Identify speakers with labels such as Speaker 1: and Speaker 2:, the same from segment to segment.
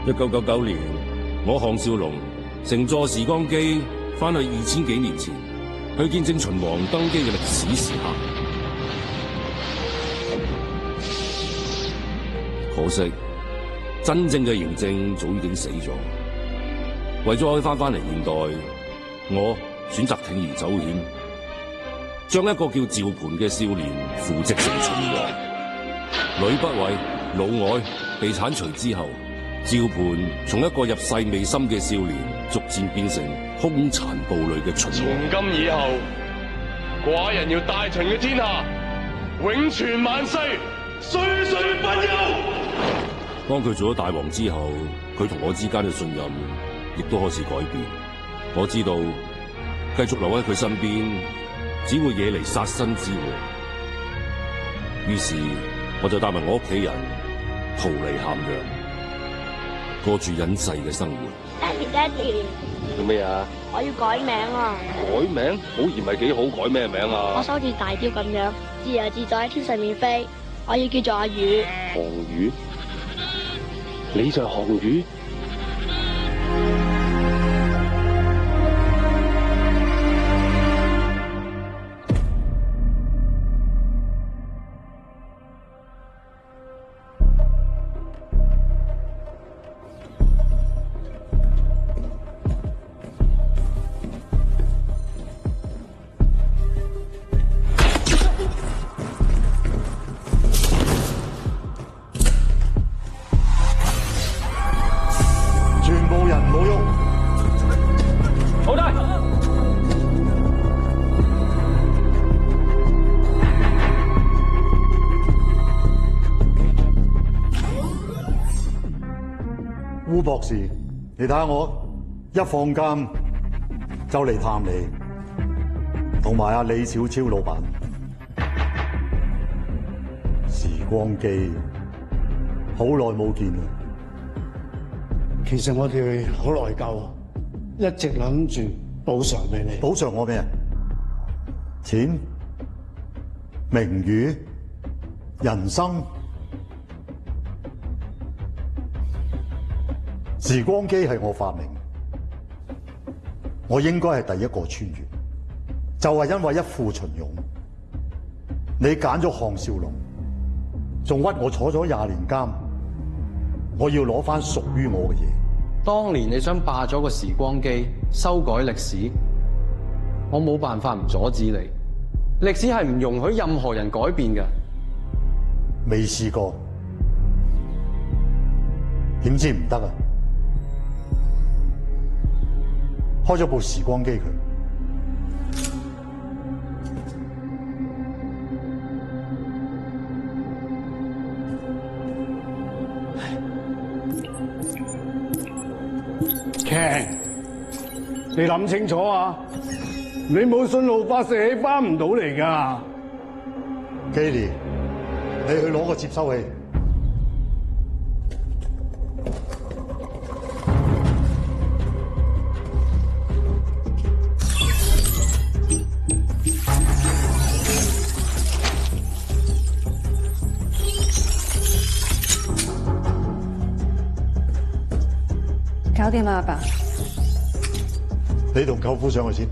Speaker 1: 1999年，我項少龍乘坐時光機翻去2000幾年前，去見證秦王登基嘅歷史時刻。可惜，真正嘅嬴政早已經死咗。為咗可以翻嚟現代，我選擇鋌而走險，將一個叫趙盤嘅少年扶植成秦王。呂不韋、嫪毐被剷除之後，趙盤從一個入世未深嘅少年，逐漸變成兇殘暴戾嘅秦王。
Speaker 2: 從今以後，寡人要大秦嘅天下永存萬世，歲歲不休。
Speaker 1: 當佢做咗大王之後，佢同我之間嘅信任亦都開始改變。我知道繼續留喺佢身邊，只會惹嚟殺身之禍。於是我就帶埋我屋企人逃離咸陽，過住隱世嘅生活。
Speaker 3: 爹哋，
Speaker 2: 做咩啊？
Speaker 3: 我要改名啊！
Speaker 2: 改名？好言唔係幾好，改咩名啊？
Speaker 3: 我想好似大雕咁樣，自由自在喺天上面飛。我要叫做阿宇。
Speaker 2: 項羽？你就係項羽？
Speaker 4: 烏博士，你睇下我一放監就嚟探你，同埋阿李小超老闆。時光機好耐冇見啦。
Speaker 5: 其實我哋好內疚啊，一直諗住補償俾你。
Speaker 4: 補償我咩啊？錢、名譽、人生。時光機係我發明，我應該係第一個穿越，就係因為一副秦勇，你揀咗項少龍，仲屈我坐咗20年監，我要攞翻屬於我嘅嘢。
Speaker 6: 當年你想霸咗個時光機，修改歷史，我冇辦法唔阻止你。歷史係唔容許任何人改變嘅。
Speaker 4: 未試過，點知唔得啊？開咗部時光機佢。
Speaker 5: Ken，你諗清楚啊！你冇信號發射器翻唔到嚟㗎。
Speaker 4: Kelly，你去攞個接收器。
Speaker 7: 搞掂啦，阿爸。
Speaker 4: 你同舅父上去先。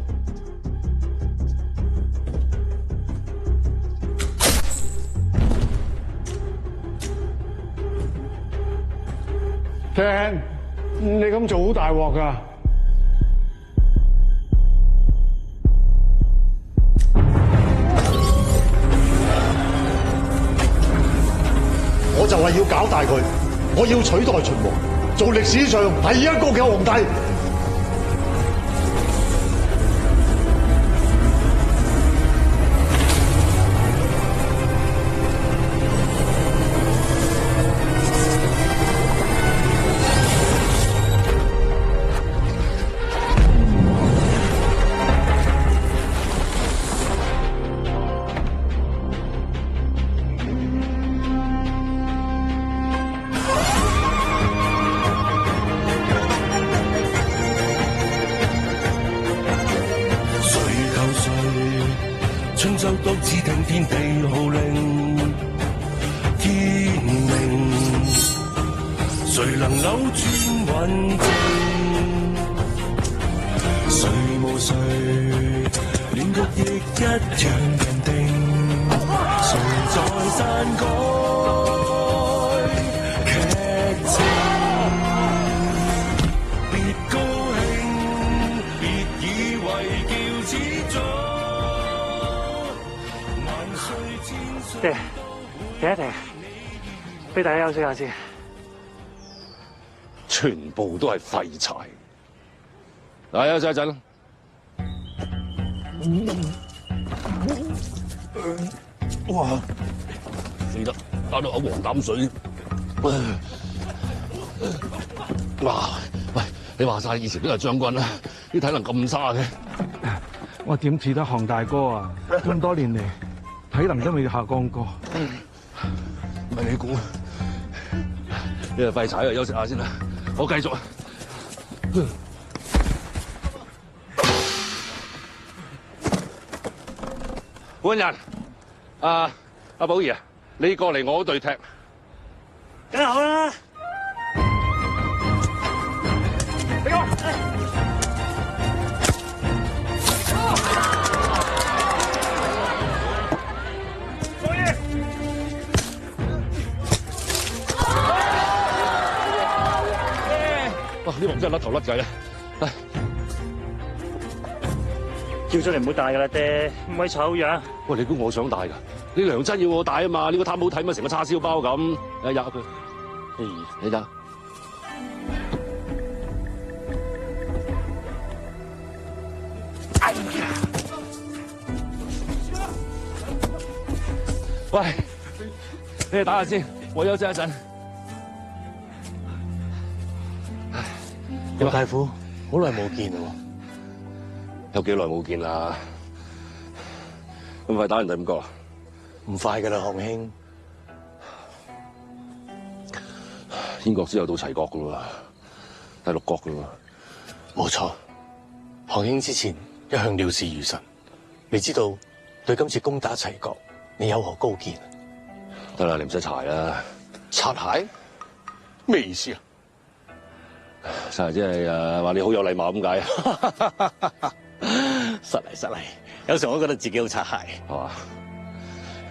Speaker 5: Ken，你咁做好大鑊㗎。
Speaker 4: 我就係要搞大佢，我要取代秦王，做歷史上第一個嘅皇帝。
Speaker 8: 春秋都只聽天地號令，天命誰誰能扭轉穩靜？誰無誰，戀曲亦一樣認定。誰在篡改劇情？別高興，別以為叫始終。萬歲千歲。
Speaker 9: 停一停，俾大家休息下先。
Speaker 1: 全部都係廢柴。休息一陣啦。哇！死得打到嘔黃膽水。哇！喂，你話晒以前都係將軍啦，啲體能咁差嘅。
Speaker 10: 我點似得項大哥啊？咁多年嚟，體能都未下降過。
Speaker 1: 唔係你估，你係廢柴啊！休息下先啦，我繼續啊。官人，阿寶儀啊，你過嚟我隊踢，
Speaker 9: 梗係好啦。俾我。
Speaker 1: 哇！呢鑊真係甩頭甩計啊！
Speaker 9: 叫咗你唔好戴噶啦，爹，唔可以醜樣。
Speaker 1: 喂，你估我想戴㗎？你娘親要我戴啊嘛！你個貪好睇咪成個叉燒包咁，入佢。你得。哎呀！喂，你哋打下先，我休息一陣。
Speaker 11: 陸大夫，好耐冇見喎。
Speaker 1: 有幾耐冇見啦？咁快打完第五個啦？
Speaker 11: 唔快噶啦，項兄。
Speaker 1: 燕國之後到齊國噶啦，第六國噶啦。
Speaker 11: 冇錯，項兄之前一向料事如神，未知道對今次攻打齊國，你有何高見？
Speaker 1: 得啦，你唔使柴啦。
Speaker 11: 擦鞋？咩意思啊？
Speaker 1: 就即係話你好有禮貌咁解啊！
Speaker 11: 失禮，有時候我都覺得自己好擦鞋。
Speaker 1: 係嘛？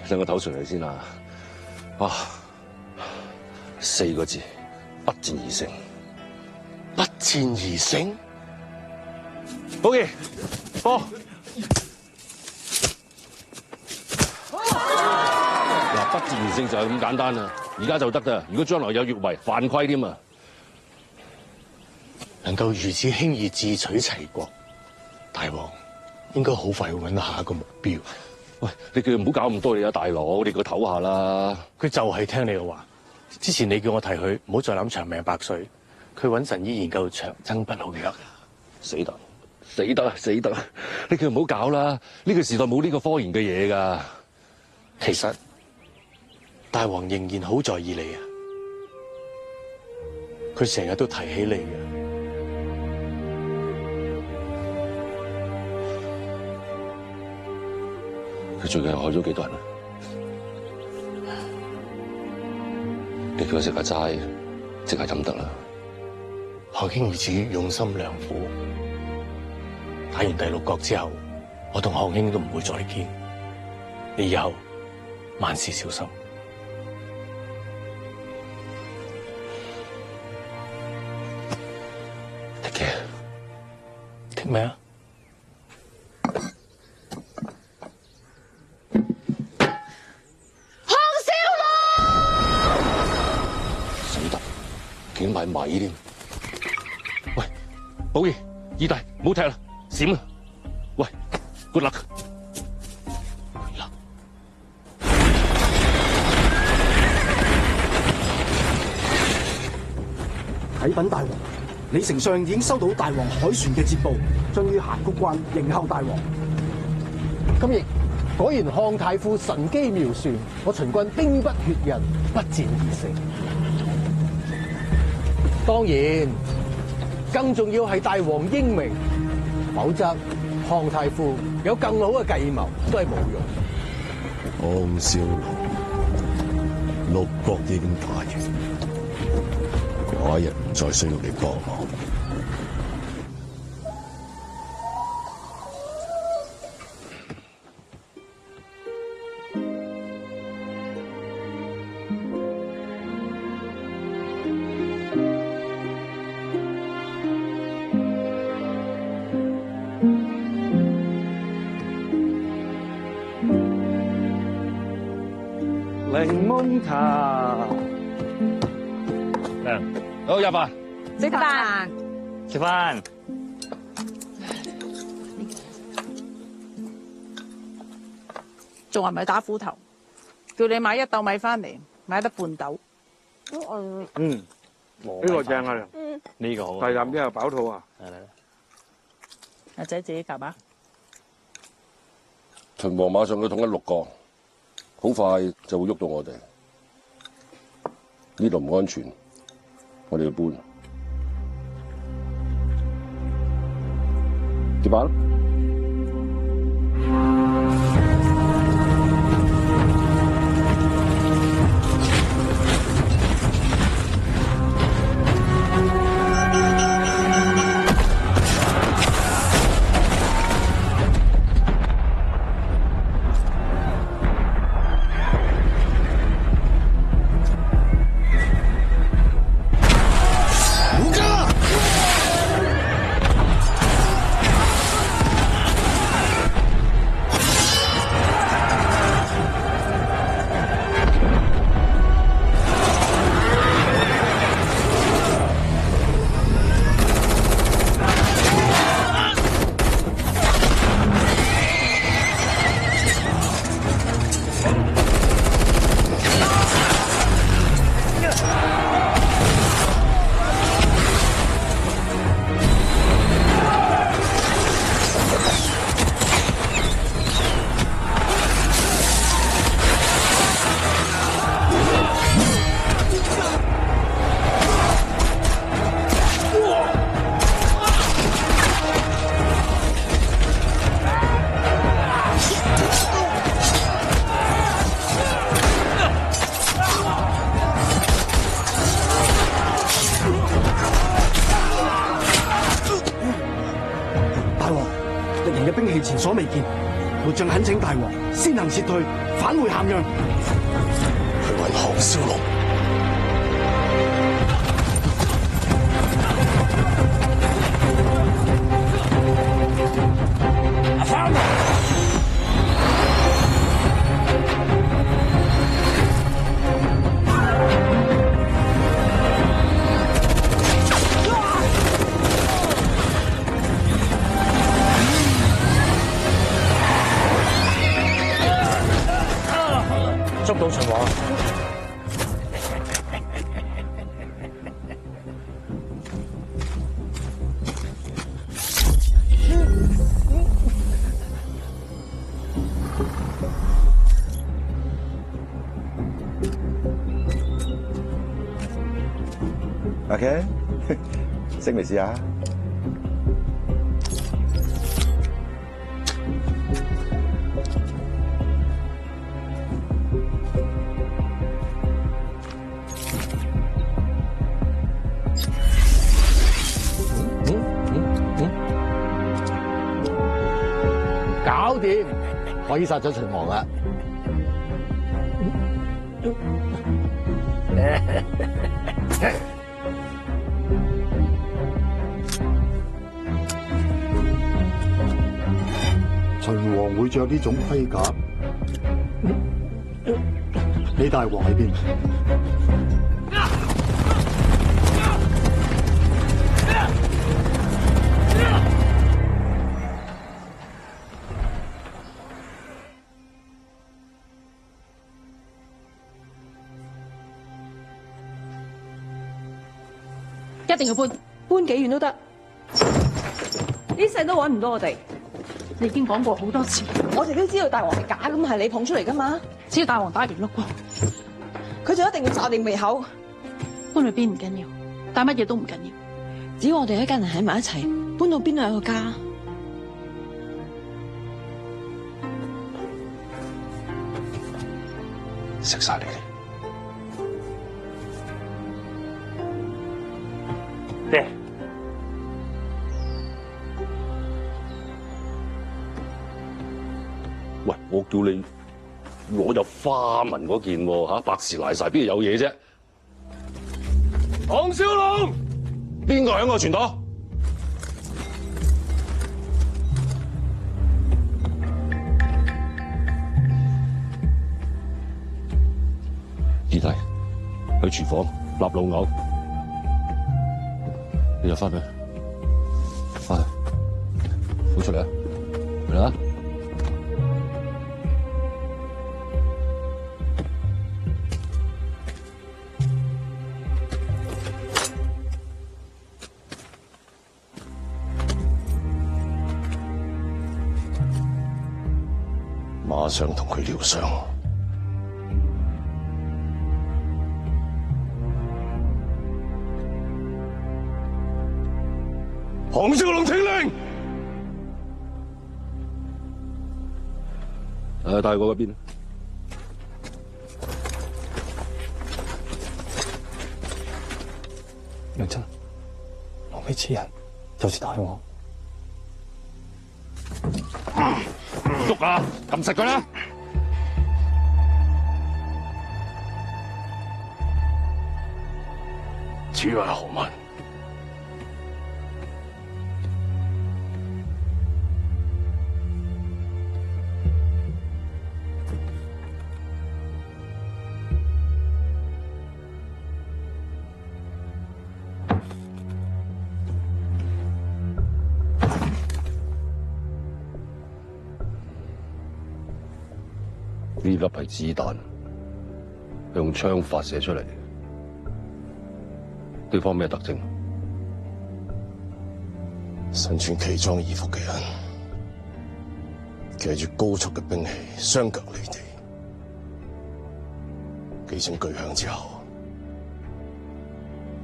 Speaker 1: 上個頭鎚嚟先啊！哇，4個字，不戰而勝。
Speaker 11: 不戰而勝？
Speaker 1: 寶儀，波！嗱，不戰而勝就係咁簡單啦，而家就得㗎。如果將來有越位，犯規添啊！
Speaker 11: 能夠如此輕易智取齊國，大王應該好快會揾到下一個目標。
Speaker 1: 喂，你叫佢唔好搞咁多嘢啊，大佬，你叫佢唞下啦。
Speaker 11: 佢就係聽你嘅話。之前你叫我提佢唔好再諗長命百歲，佢揾神醫研究長生不老藥。
Speaker 1: 死得！你叫佢唔好搞啦。呢個時代冇呢個科研嘅嘢㗎。
Speaker 11: 其實大王仍然好在意你啊，佢成日都提起你嘅。
Speaker 1: 佢最近害咗幾多人啊？你叫佢食下齋，即係咁得啦。
Speaker 11: 項兄如此用心良苦，打完第六國之後，我同項兄都唔會再見。你以後萬事小心。剔咩啊？
Speaker 1: 竟買米添！喂，寶儀、二弟，唔好踢啦，閃啦！喂 ，good luck！
Speaker 12: 啟稟大王，李丞相已經收到大王凱旋嘅捷報，將於函谷關迎候大王。
Speaker 13: 今日果然項太傅神機妙算，我秦軍兵不血刃，不戰而勝。當然，更重要係大王英明，否則項太傅有更好嘅計謀都係冇用。
Speaker 8: 項少龍，六國已經打完，
Speaker 1: 嗰一日唔再需要你幫我。
Speaker 10: 檸檬茶，
Speaker 1: 好入飯，
Speaker 14: 食飯，
Speaker 9: 食飯。
Speaker 14: 仲係咪打斧頭？叫你買1斗米翻嚟，買得半斗。
Speaker 10: 呢個正啊！
Speaker 9: 呢個好。
Speaker 10: 大啖啲又飽肚啊！
Speaker 14: 阿仔自己夾啊！
Speaker 1: 秦王馬上要統一6國，好快就會喐到我哋。呢度唔安全，我哋要搬。結班。
Speaker 12: 前所未見，末將懇請大王先行撤退，返回咸陽，
Speaker 11: 去揾項少龍。
Speaker 9: 捉到秦王。
Speaker 15: OK， 識未試下？
Speaker 13: 搞掂，可以殺咗秦王啦。
Speaker 4: 秦王會着呢種盔甲？李大王喺邊？
Speaker 16: 一定要搬幾遠都得，呢世都揾唔到我哋。你已經講過好多次，
Speaker 7: 我哋都知道大王係假，咁係你捧出嚟噶嘛？
Speaker 16: 只要大王打完碌光，
Speaker 7: 佢就一定要炸定眉口。
Speaker 16: 搬去邊唔緊要，但乜嘢都唔緊要，
Speaker 7: 只要我哋一家人喺埋一齊，搬到邊都有個家。
Speaker 11: 食晒你哋。
Speaker 1: 喂，我叫你攞有花紋嗰件喎嚇，白事賴晒，邊度有嘢啫？
Speaker 2: 黃小龍，
Speaker 1: 邊個響我傳筒？二弟，去廚房立老牛，你就翻去，翻去，扶出嚟啊！嚟啦！
Speaker 11: 馬上同佢療傷。
Speaker 2: 黃小龍聽令。
Speaker 1: 大過嗰邊。
Speaker 11: 楊真，羅美此人就是大王。
Speaker 1: 喐啊！撳實佢啦！
Speaker 11: 此為何物？
Speaker 1: 呢粒係子彈，用槍發射出嚟。對方咩特徵？
Speaker 11: 身穿奇裝異服嘅人，騎住高速嘅兵器，雙腳離地。幾聲巨響之後，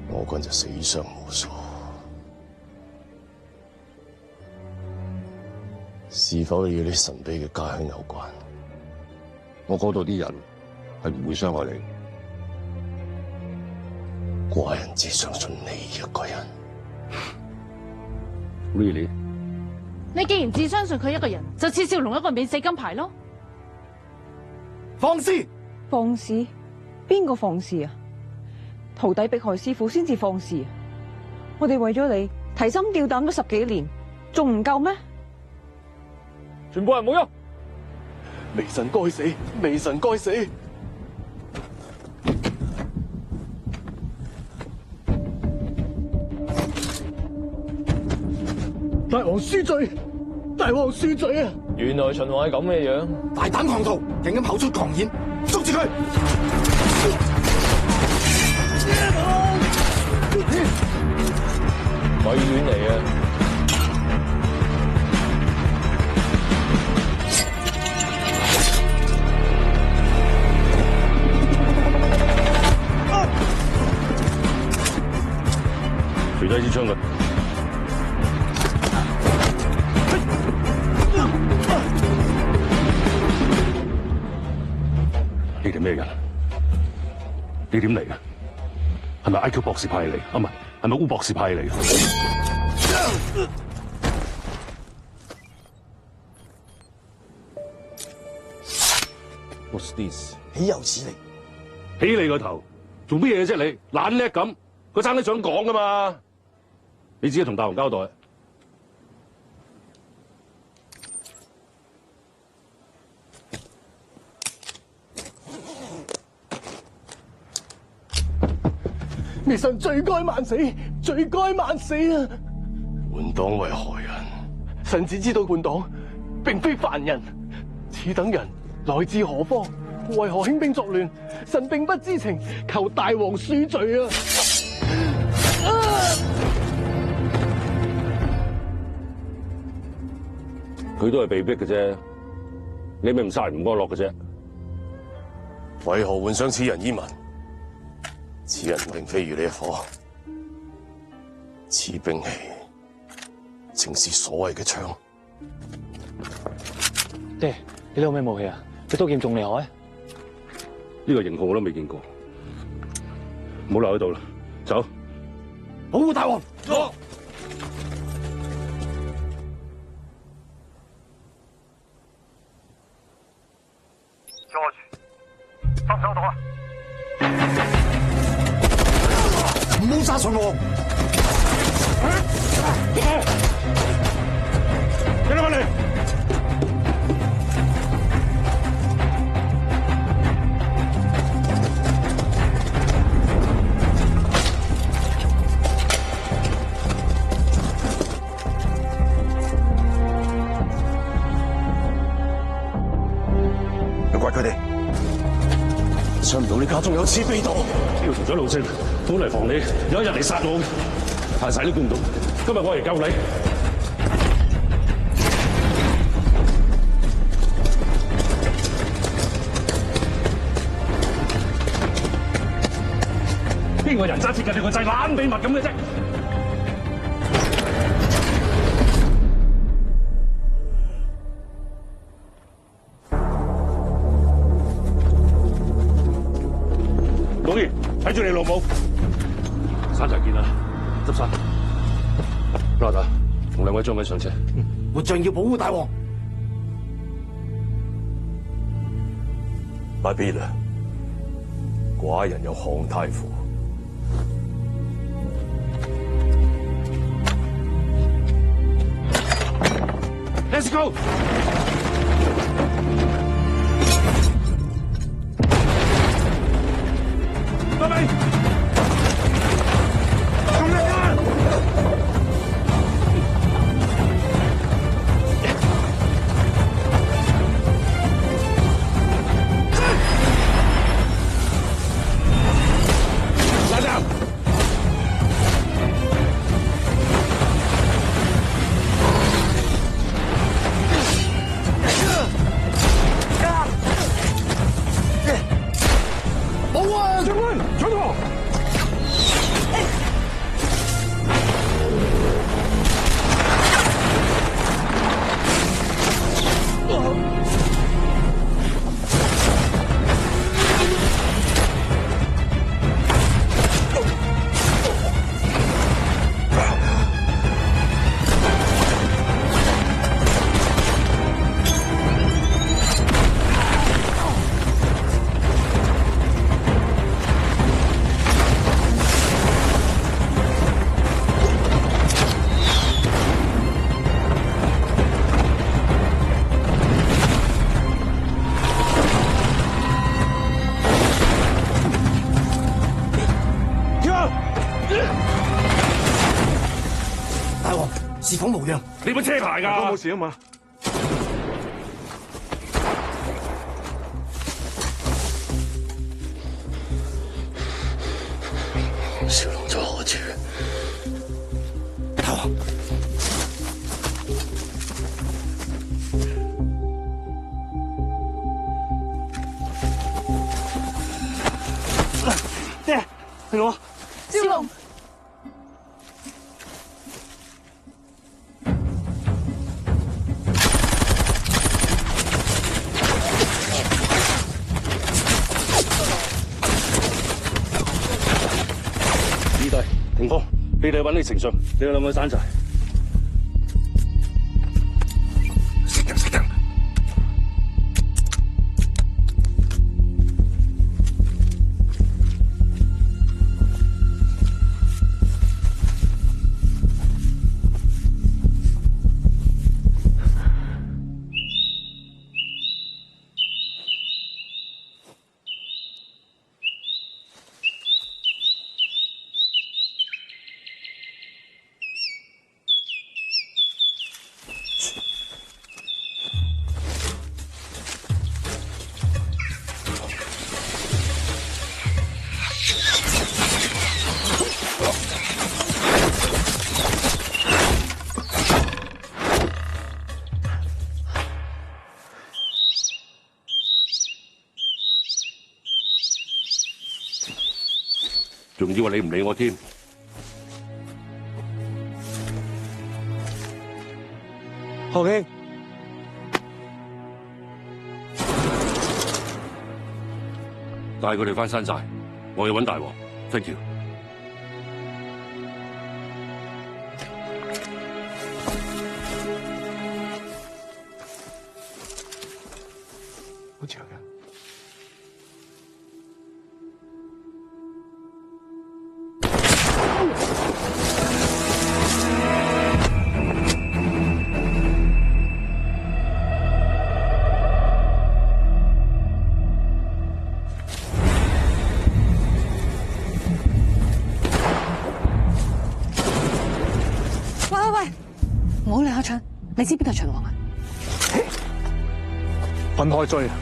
Speaker 11: 我軍就死傷無數。是否與你神秘嘅家鄉有關？
Speaker 1: 我嗰度啲人係唔會傷害你。
Speaker 11: 寡人只相信你一個人。
Speaker 1: Really？
Speaker 14: 你既然只相信佢一個人，就賜少龍一個免死金牌咯。
Speaker 12: 放肆！
Speaker 7: 放肆？邊個放肆啊？徒弟迫害師傅先至放肆啊！我哋為咗你提心吊膽咗10幾年，仲唔夠咩？
Speaker 2: 全部人冇喐！
Speaker 11: 微臣該死，微臣該死。
Speaker 12: 大王恕罪，大王恕罪啊！
Speaker 13: 原來秦王係咁嘅樣，
Speaker 12: 大膽狂徒，竟敢口出狂言，捉住佢！
Speaker 13: 咪亂嚟啊！
Speaker 1: 除低支槍佢。你哋咩人？你點嚟嘅？係咪 IQ 博士派嚟？啊，唔係，係咪烏博士派嚟？What's this？
Speaker 12: 豈有此理！
Speaker 1: 起你個頭，做乜嘢啫？你懶叻咁，佢爭啲想講噶嘛？你自己同大王交代。
Speaker 12: 微臣罪該萬死，罪該萬死啊！
Speaker 11: 叛黨為何人？
Speaker 12: 臣只知道叛黨並非凡人，此等人來自何方？為何興兵作亂？臣並不知情，求大王恕罪啊！
Speaker 1: 佢都係被逼嘅啫，你咪唔殺人唔安樂嘅啫。
Speaker 11: 為何換上此人衣物？此人並非如你一夥，此兵器正是所謂嘅槍。
Speaker 9: 爹，你有咩武器啊？佢刀劍仲厲害？
Speaker 1: 呢個型號我都未見過，唔好留喺度啦，走！
Speaker 12: 保護大王！
Speaker 4: 收唔收到啊？唔好殺信我！
Speaker 1: 跟翻嚟！
Speaker 15: 又怪佢哋，
Speaker 1: 想唔到你家中有此非道，呢條逃走路線本嚟防你有一日嚟殺我嘅，太晒都估唔到，今日我嚟救你。邊個人渣設計你個掣懶秘密咁嘅啫？老爺，睇住你老母，山寨見啦，執晒。拉達，同兩位將軍上車。
Speaker 13: 活將要保護大王。
Speaker 2: 不必啦，寡人有項太傅。
Speaker 1: Let's go！ 各位，用力啊！拉站！
Speaker 13: 保啊！
Speaker 1: 將軍，上堂！
Speaker 13: 大王，是否無恙？
Speaker 1: 你本車牌㗎？
Speaker 10: 冇事啊嘛。
Speaker 11: 小龍在何處？
Speaker 13: 大王，
Speaker 9: 爹，係我。
Speaker 16: 少龍。
Speaker 1: 二弟，停課，你哋揾你丞相，你哋兩個山寨。熄燈。仲以為你唔理我添。
Speaker 13: 何兄，
Speaker 1: 帶佢哋翻山寨，我要揾大王。Thank you。
Speaker 11: 好似有人。
Speaker 16: 你知邊個係秦王啊？
Speaker 5: 分開追。
Speaker 8: 啊！